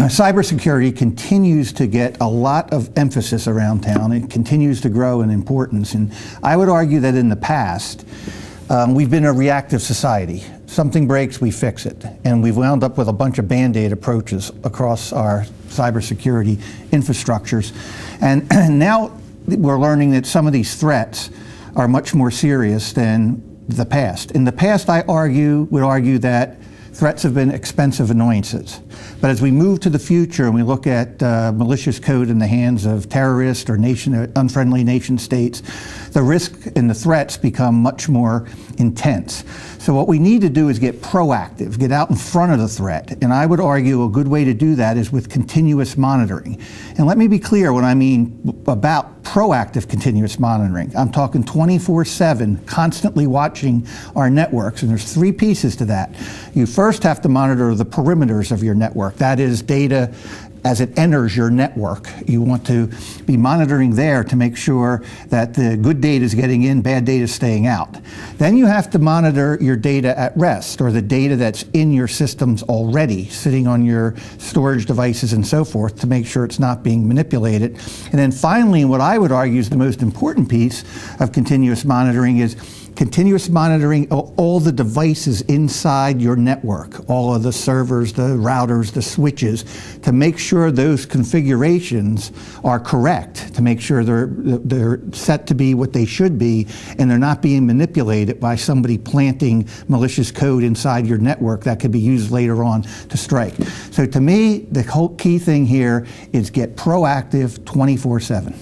cybersecurity continues to get a lot of emphasis around town. It continues to grow in importance. And I would argue that in the past, we've been a reactive society. Something breaks, we fix it. And we've wound up with a bunch of Band-Aid approaches across our cybersecurity infrastructures. And now we're learning that some of these threats are much more serious than the past. In the past, I would argue that threats have been expensive annoyances. But as we move to the future and we look at malicious code in the hands of terrorists or unfriendly nation states, the risk and the threats become much more intense. So what we need to do is get proactive, get out in front of the threat. And I would argue a good way to do that is with continuous monitoring. And let me be clear what I mean about proactive continuous monitoring. I'm talking 24/7, constantly watching our networks. And there's three pieces to that. You first have to monitor the perimeters of your network. That is data as it enters your network. You want to be monitoring there to make sure that the good data is getting in, bad data is staying out. Then you have to monitor your data at rest, or the data that's in your systems already, sitting on your storage devices and so forth, to make sure it's not being manipulated. And then finally, what I would argue is the most important piece of continuous monitoring is continuous monitoring of all the devices inside your network, all of the servers, the routers, the switches, to make sure those configurations are correct, to make sure they're set to be what they should be, and they're not being manipulated by somebody planting malicious code inside your network that could be used later on to strike. So to me, the whole key thing here is get proactive 24/7.